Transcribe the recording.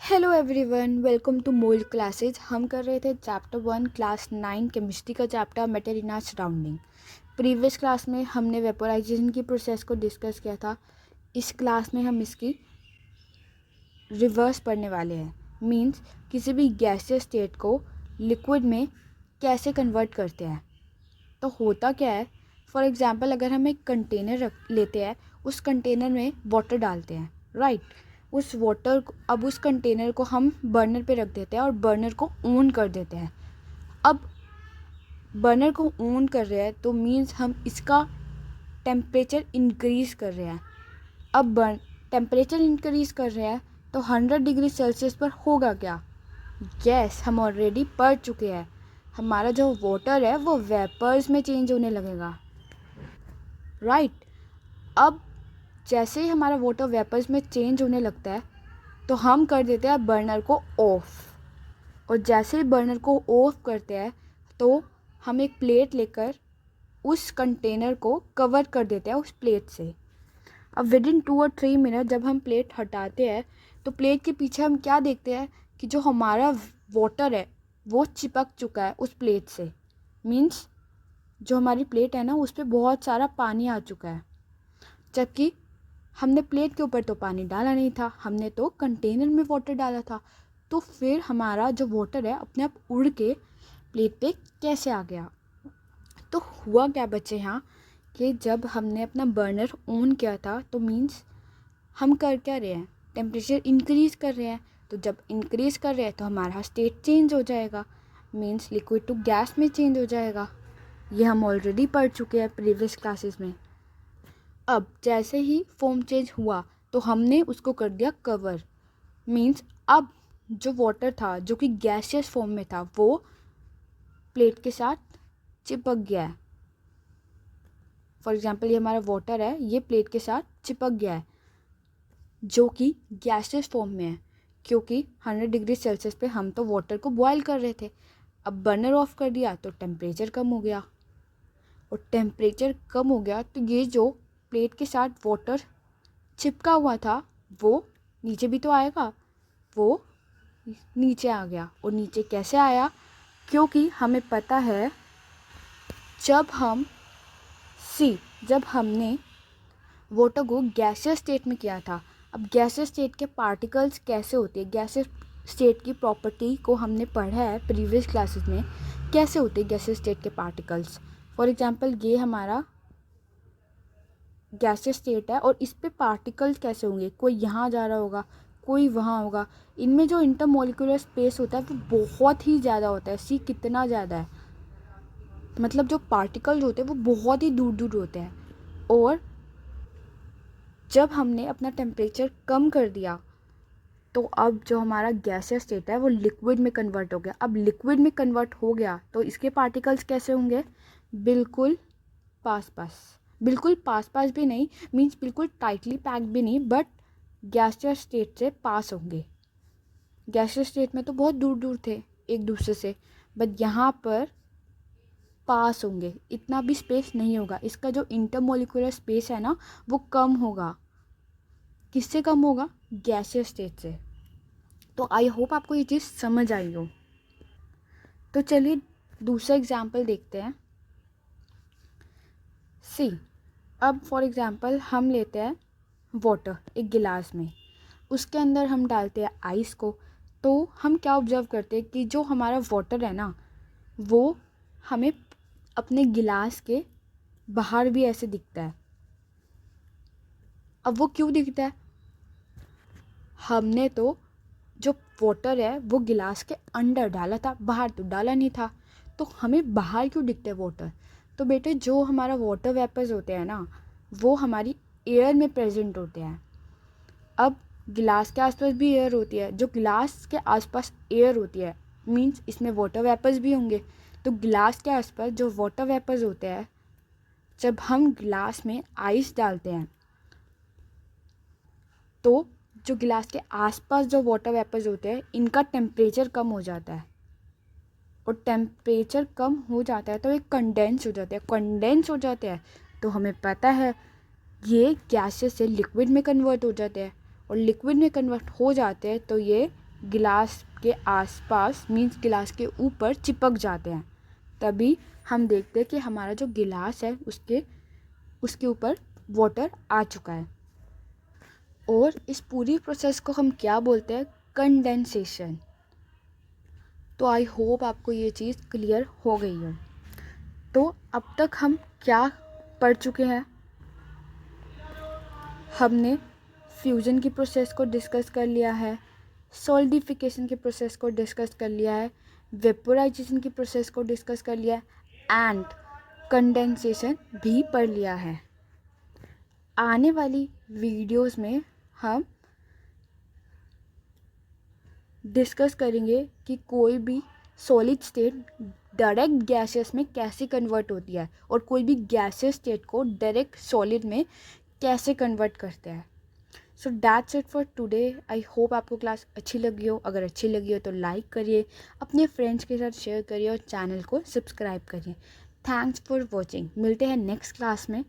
Hello everyone, welcome to mold classes. हम कर रहे थे चैप्टर 1 क्लास 9 केमिस्ट्री का chapter matter in our surrounding. Previous class में हमने वेपोराइजेशन की प्रोसेस को डिस्कस किया था। इस क्लास में हम इसकी रिवर्स पढ़ने वाले हैं। मींस किसी भी गैसियस स्टेट को लिक्विड में कैसे कन्वर्ट करते हैं। तो होता क्या है, फॉर एग्जांपल अगर हम एक कंटेनर लेते हैं, उस कंटेनर में वाटर डालते हैं, राइट। उस वाटर अब उस कंटेनर को हम बर्नर पे रख देते हैं और बर्नर को ऑन कर देते हैं। अब बर्नर को ऑन कर रहे हैं तो मीन्स हम इसका टेम्परेचर इंक्रीज़ कर रहे हैं। अब टेम्परेचर इंक्रीज़ कर रहे हैं तो 100 डिग्री सेल्सियस पर होगा क्या? यस, हम ऑलरेडी पढ़ चुके हैं। हमारा जो वाटर है वो वेपर्स में चेंज होने लगेगा, राइट। अब जैसे ही हमारा वाटर वेपर्स में चेंज होने लगता है तो हम कर देते हैं बर्नर को ऑफ। और जैसे ही बर्नर को ऑफ करते हैं तो हम एक प्लेट लेकर उस कंटेनर को कवर कर देते हैं उस प्लेट से। अब विद इन 2 और 3 मिनट जब हम प्लेट हटाते हैं तो प्लेट के पीछे हम क्या देखते हैं कि जो हमारा वाटर है वो चिपक चुका है उस प्लेट से। मीन्स जो हमारी प्लेट है ना, उस पर बहुत सारा पानी आ चुका है, जबकि हमने प्लेट के ऊपर तो पानी डाला नहीं था, हमने तो कंटेनर में वाटर डाला था। तो फिर हमारा जो वाटर है अपने आप उड़ के प्लेट पे कैसे आ गया? तो हुआ क्या बच्चे यहाँ कि जब हमने अपना बर्नर ऑन किया था तो मीन्स हम कर क्या रहे हैं, टेम्परेचर इंक्रीज़ कर रहे हैं। तो जब इंक्रीज़ कर रहे हैं तो हमारा स्टेट चेंज हो जाएगा, मीन्स लिक्विड टू गैस में चेंज हो जाएगा। ये हम ऑलरेडी पढ़ चुके हैं प्रीवियस क्लासेस में। अब जैसे ही फॉर्म चेंज हुआ तो हमने उसको कर दिया कवर। मीन्स अब जो वाटर था जो कि गैसियस फॉर्म में था वो प्लेट के साथ चिपक गया है। फॉर एग्जांपल ये हमारा वाटर है, ये प्लेट के साथ चिपक गया है जो कि गैसियस फॉर्म में है, क्योंकि 100 डिग्री सेल्सियस पे हम तो वाटर को बॉयल कर रहे थे। अब बर्नर ऑफ कर दिया तो टेम्परेचर कम हो गया, और टेम्परेचर कम हो गया तो ये जो प्लेट के साथ वाटर चिपका हुआ था वो नीचे भी तो आएगा, वो नीचे आ गया। और नीचे कैसे आया? क्योंकि हमें पता है जब हमने वाटर को गैसियस स्टेट में किया था। अब गैसियस स्टेट के पार्टिकल्स कैसे होते हैं, गैसियस स्टेट की प्रॉपर्टी को हमने पढ़ा है प्रीवियस क्लासेस में, कैसे होते हैं गैसियस स्टेट के पार्टिकल्स। फॉर एग्जांपल ये हमारा गैसियस स्टेट है और इस पे पार्टिकल्स कैसे होंगे, कोई यहाँ जा रहा होगा, कोई वहाँ होगा। इनमें जो इंटरमोलिकुलर स्पेस होता है वो बहुत ही ज़्यादा होता है। सी कितना ज़्यादा है, मतलब जो पार्टिकल्स होते हैं वो बहुत ही दूर दूर होते हैं। और जब हमने अपना टेम्परेचर कम कर दिया तो अब जो हमारा गैसियस स्टेट है वो लिक्विड में कन्वर्ट हो गया। अब लिक्विड में कन्वर्ट हो गया तो इसके पार्टिकल्स कैसे होंगे? बिल्कुल पास पास भी नहीं, मीन्स बिल्कुल टाइटली पैक्ड भी नहीं, बट गैसियस स्टेट से पास होंगे। गैसियस स्टेट में तो बहुत दूर दूर थे एक दूसरे से, बट यहाँ पर पास होंगे, इतना भी स्पेस नहीं होगा। इसका जो इंटरमोलिकुलर स्पेस है ना वो कम होगा। किससे कम होगा? गैसियस स्टेट से। तो आई होप आपको ये चीज़ समझ आई हो। तो चलिए दूसरा एग्जाम्पल देखते हैं। सी, अब फॉर एग्जांपल हम लेते हैं वाटर एक गिलास में, उसके अंदर हम डालते हैं आइस को। तो हम क्या ऑब्जर्व करते हैं कि जो हमारा वाटर है ना वो हमें अपने गिलास के बाहर भी ऐसे दिखता है। अब वो क्यों दिखता है? हमने तो जो वाटर है वो गिलास के अंदर डाला था, बाहर तो डाला नहीं था, तो हमें बाहर क्यों दिखता है वाटर? तो बेटे जो हमारा वाटर वेपर्स होते हैं ना वो हमारी एयर में प्रेजेंट होते हैं। अब गिलास के आसपास भी एयर होती है, जो गिलास के आसपास एयर होती है मींस इसमें वाटर वेपर्स भी होंगे। तो गिलास के आसपास जो वाटर वेपर्स होते हैं, जब हम गिलास में आइस डालते हैं तो जो गिलास के आसपास जो वाटर वेपर्स होते हैं इनका टेम्परेचर कम हो जाता है, और टेम्परेचर कम हो जाता है तो ये कंडेंस हो जाते हैं। तो हमें पता है ये गैसेस से लिक्विड में कन्वर्ट हो जाते हैं, और लिक्विड में कन्वर्ट हो जाते हैं तो ये गिलास के आसपास मीन्स गिलास के ऊपर चिपक जाते हैं, तभी हम देखते हैं कि हमारा जो गिलास है उसके ऊपर वाटर आ चुका है। और इस पूरी प्रोसेस को हम क्या बोलते हैं? कंडेंसेशन। तो आई होप आपको ये चीज़ क्लियर हो गई है। तो अब तक हम क्या पढ़ चुके हैं? हमने फ्यूज़न की प्रोसेस को डिस्कस कर लिया है, सॉलिडिफिकेशन की प्रोसेस को डिस्कस कर लिया है, वेपोराइजेशन की प्रोसेस को डिस्कस कर लिया है एंड कंडेंसेशन भी पढ़ लिया है। आने वाली वीडियोस में हम डिस्कस करेंगे कि कोई भी सॉलिड स्टेट डायरेक्ट गैसेस में कैसे कन्वर्ट होती है और कोई भी गैसेस स्टेट को डायरेक्ट सॉलिड में कैसे कन्वर्ट करते हैं। So that's it for today. I hope आपको क्लास अच्छी लगी हो। अगर अच्छी लगी हो तो लाइक करिए, अपने फ्रेंड्स के साथ शेयर करिए और चैनल को सब्सक्राइब करिए। Thanks for watching. मिलते हैं नेक्स्ट क्लास में।